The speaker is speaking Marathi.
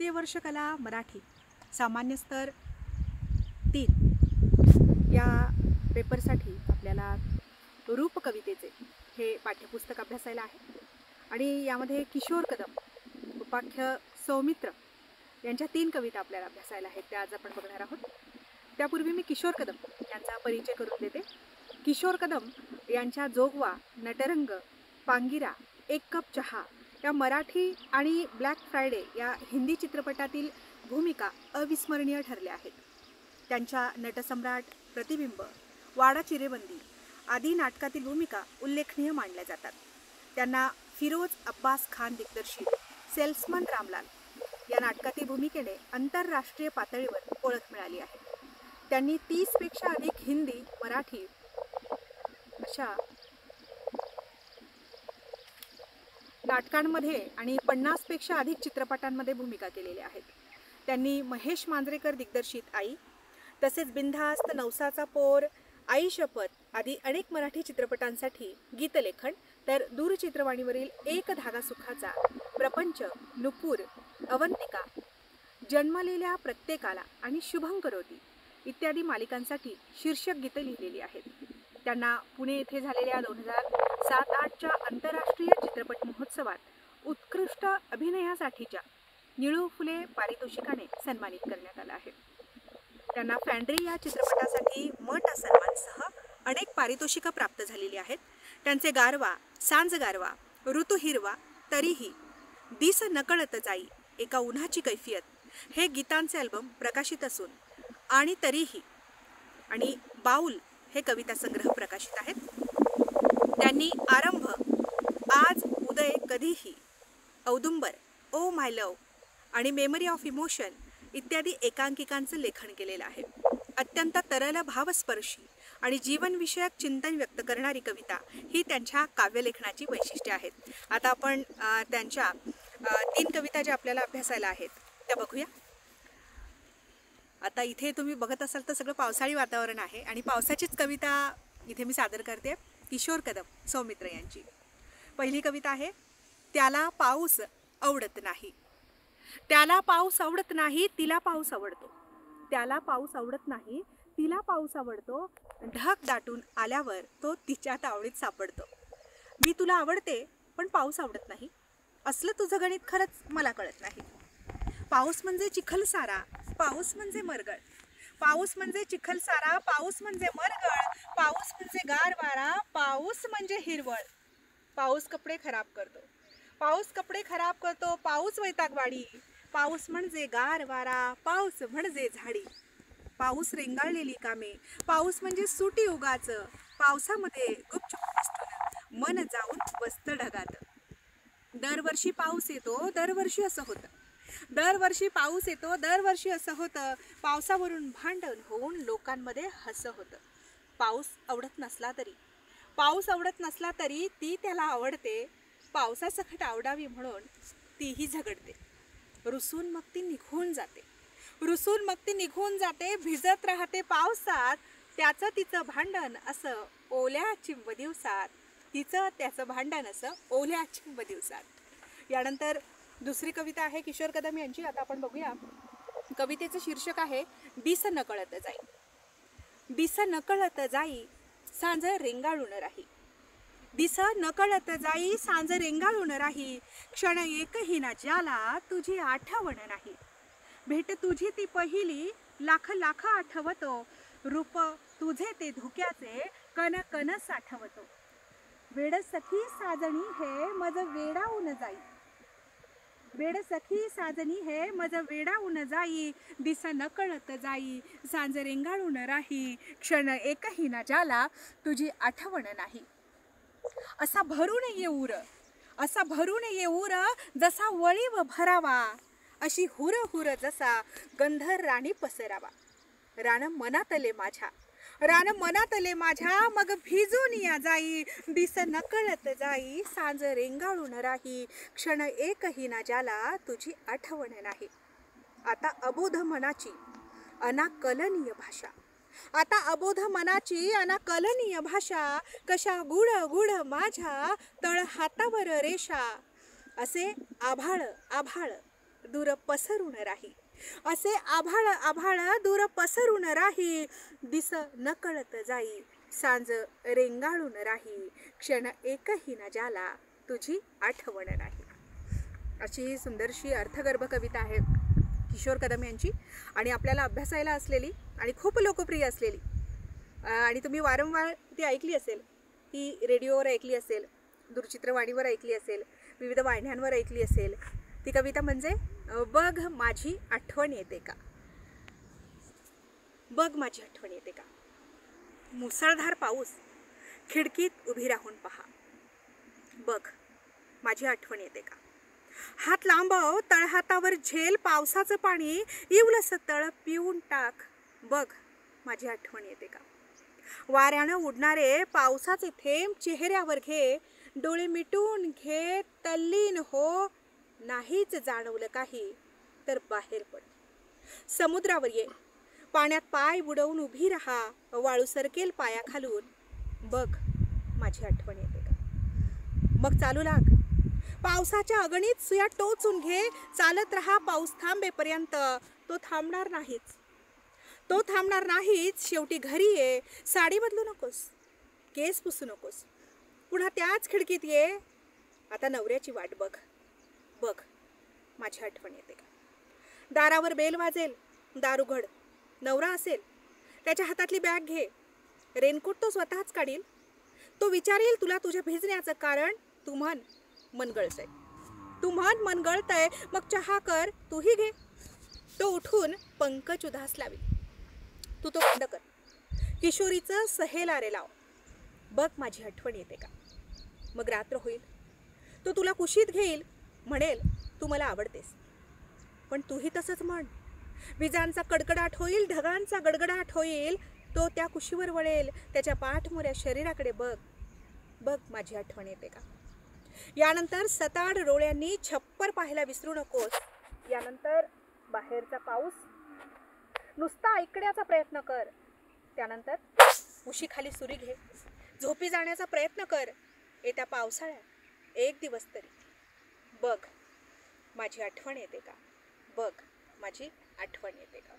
तृतीय वर्ष कला मराठी सामान्य स्तर 3 या पेपरसाठी आपल्याला रूप कवितेचे हे पाठ्यपुस्तक अभ्यासायला आहे आणि यामध्ये किशोर कदम उपाख्य सौमित्र यांच्या 3 कविता आपल्याला अभ्यासायला आहेत त्या आज आपण बघणार आहोत। त्यापूर्वी मी किशोर कदम यांचा परिचय करून देते। किशोर कदम यांच्या जोगवा, नटरंग, पांगिरा, एक कप चहा या मराठी आणि ब्लॅक फ्रायडे या हिंदी चित्रपटातील भूमिका अविस्मरणीय ठरल्या आहेत। त्यांच्या नटसम्राट, प्रतिबिंब, वाडा चिरेबंदी आदी नाटकातील भूमिका उल्लेखनीय मानल्या जातात। त्यांना फिरोज अब्बास खान दिग्दर्शित सेल्समन रामलाल या नाटकातील भूमिकेने आंतरराष्ट्रीय पातळीवर ओळख मिळाली आहे। त्यांनी 30 पेक्षा अधिक हिंदी, मराठी अशा नाटकांमध्ये आणि 50 पेक्षा अधिक चित्रपटांमध्ये भूमिका केलेल्या आहेत। त्यांनी महेश मांजरेकर दिग्दर्शित आई, तसेच बिनधास्त, नवसाचा पोर, आई शपथ आदी अनेक मराठी चित्रपटांसाठी गीतलेखन, तर दूरचित्रवाणीवरील एक धागा सुखाचा, प्रपंच, नुपूर, अवंतिका, जन्मलेल्या प्रत्येकाला आणि शुभंकरोती इत्यादी मालिकांसाठी शीर्षक गीतं लिहिलेली आहेत। त्यांना पुणे येथे झालेल्या 2007-08च्या आंतरराष्ट्रीय चित्रपट महोत्सवात उत्कृष्ट अभिनयासाठीच्या निळू फुले पारितोषिकाने सन्मानित करण्यात आलं आहे। त्यांना फॅन्ड्री या चित्रपटासाठी मट सन्मानसह अनेक पारितोषिकं प्राप्त झालेली आहेत। त्यांचे गारवा, सांज गारवा, ऋतू हिरवा, तरीही, दिस नकळत जाई, एका उन्हाची कैफियत हे गीतांचे अल्बम प्रकाशित असून आणि तरीही आणि बाऊल हे कविता संग्रह प्रकाशित आहेत। त्यांनी आरंभ, आज, उदय, कधीही, औदुंबर, ओ माय लव आणि मेमरी ऑफ इमोशन इत्यादी एकांकिकांचं लेखन केलेलं आहे। अत्यंत तरल, भावस्पर्शी आणि जीवनविषयक चिंतन व्यक्त करणारी कविता ही त्यांच्या काव्यलेखनाची वैशिष्ट्ये आहेत। आता आपण त्यांच्या 3 कविता ज्या आपल्याला अभ्यासायला आहेत त्या बघूया। आता इथे तुम्ही बघत असाल तर सगळं पावसाळी वातावरण आहे आणि पावसाचीच कविता इथे मी सादर करते। किशोर कदम, सौमित्र यांची पहिली कविता आहे, त्याला पाऊस आवडत नाही। त्याला पाऊस आवडत नाही, तिला पाऊस आवडतो। त्याला पाऊस आवडत नाही, तिला पाऊस आवडतो। ढग दाटून आल्यावर तो तिच्या तावडीत सापडतो। मी तुला आवडते पण पाऊस आवडत नाही, असलं तुझं गणित खरंच मला कळत नाही। पाऊस म्हणजे चिखलसारा, पाऊस म्हणजे मरगळ, पाऊस म्हणजे चिखलसारा, पाऊस म्हणजे मरगळ, पाऊस म्हणजे गार वारा, पाऊस म्हणजे हिरवळ। पाऊस कपडे खराब करतो, पाऊस कपडे खराब करतो, पाऊस वैतागवाडी, पाऊस म्हणजे गार वारा, पाऊस म्हणजे झाडी। पाऊस रेंगाळलेली कामे, पाऊस म्हणजे सुटी उगाच, पावसामध्ये गुपचूप दिसतो मन जाऊन बसतं ढगात। दरवर्षी पाऊस येतो, दरवर्षी असं होतं, दरवर्षी पाऊस येतो, दरवर्षी असं होतं, पावसावरून भांडण होऊन लोकांमध्ये हसं होतं। पाऊस आवडत नसला तरी, पाऊस आवडत नसला तरी ती त्याला आवडते, पावसासकट आवडावी म्हणून तीही झगडते। रुसून मग ती निघून जाते, रुसून मग ती निघून जाते, भिजत राहते पावसात, त्याचं तिचं भांडण असं ओल्या चिंब दिवसात, तिचं त्याचं भांडण असं ओल्या चिंब दिवसात। यानंतर दुसरी कविता आहे किशोर कदम यांची, आता आपण बघूया। कवितेचं शीर्षक आहे, दिस नकळत जाई। दिस नकळत जाई, सांज रेंगाळून राही। दिस नकळत जाई, सांज रेंगाळून राही, क्षण एकही ना ज्याला तुझी आठवण नाही। भेट तुझी ती पहिली, लाख लाख आठवतो, रूप तुझे ते धुक्याचे कण कण साठवतो। वेड सखी साजणी हे मज वेडावून जाई, वेड सखी साजणी हे मज वेडावून जाई, दिस नकळत जाई, सांज रेंगाळून राही, क्षण एकही ना ज्याला तुझी आठवण नाही। असा भरून ये उर, असा भरून ये उर, जसा वळीव भरावा, अशी हुर हुर जसा गंधर राणी पसरावा। रान मनातले माझ्या, रान मनातले माझ्या, मग भिजून या जाई, दिस नकळत जाई, सांज रेंगाळून राही, क्षण एकही ना ज्याला तुझी आठवण नाही। आता अबोध मनाची अनाकलनीय भाषा, आता अबोध मनाची अनाकलनीय भाषा, कशा गुढ गुढ माझ्या तळ हातावर रेषा। असे आभाळ आभाळ दूर पसरून राही. असे आभाळ आभाळ दूर पसरून राही. दिस नकळत जाई सांज रेंगाळून राही. क्षण एकही न जाला तुझी आठवण नाही. अशी ही सुंदरशी अर्थगर्भ कविता आहे किशोर कदम यांची आणि आपल्याला अभ्यासायला असलेली आणि खूप लोकप्रिय असलेली आणि तुम्ही वारंवार ती ऐकली असेल. ती रेडिओवर ऐकली असेल, दूरचित्रवाणीवर ऐकली असेल, विविध वाहिन्यांवर ऐकली असेल. ती कविता म्हणजे बघ माझी आठवण येते का. बघ माझी आठवण येते का. मुसळधार पाऊस, खिडकीत उभी राहून पहा. बघ माझी आठवण येते का. हात लांबव, तळहातावर झेल पावसाचं पाणी, इवलस तळ पिऊन टाक. बघ माझी आठवण येते का. वाऱ्यानं उडणारे पावसाचे थेंब चेहऱ्यावर घे. डोळे मिटून घे, तल्लीन हो. नाहीच जाणवलं काही तर बाहेर पड. समुद्रावर ये, पाण्यात पाय बुडवून उभी राहा. वाळू सरकेल पायाखालून. बघ माझी आठवण येते का. मग चालू लाग. पावसाच्या अगणित सुया टोचून घे. चालत राहा पाऊस थांबेपर्यंत. तो थांबणार नाहीच. तो थांबणार नाहीच. शेवटी घरी ये. साडी बदलू नकोस, केस पुसू नकोस. पुन्हा त्याच खिडकीत ये. आता नवऱ्याची वाट बघ. बघ माझी आठवण येते का. दारावर बेल वाजेल, दार उघड. नवरा असेल, त्याच्या हातातली बॅग घे. रेनकोट तो स्वतःच काढील. तो विचारेल तुला तुझ्या भिजण्याचं कारण. तू म्हण मन गळतंय. तू म्हण मन गळतंय. मग चहा कर, तूही घे. तो उठून पंकज उधास लावी. तू तो बंद कर. किशोरीचं सहेलारे लाव. बघ माझी आठवण येते का. मग रात्र होईल. तो तुला कुशीत घेईल. म्हणेल तू मला आवडतेस. पण तूही तसंच म्हण. विजांचा कडकडाट होईल, ढगांचा गडगडाट होईल. तो त्या कुशीवर वळेल. त्याच्या पाठमोऱ्या शरीराकडे बघ. बघ माझी आठवण येते का. यानंतर सताड डोळ्यांनी छप्पर पाहायला विसरू नकोस. यानंतर बाहेरचा पाऊस नुसता ऐकण्याचा प्रयत्न कर. त्यानंतर उशीखाली सुरी घे. झोपी जाण्याचा प्रयत्न कर. येत्या पावसाळ्यात एक दिवस तरी बघ माझी आठवण येते का. बघ माझी आठवण येते का.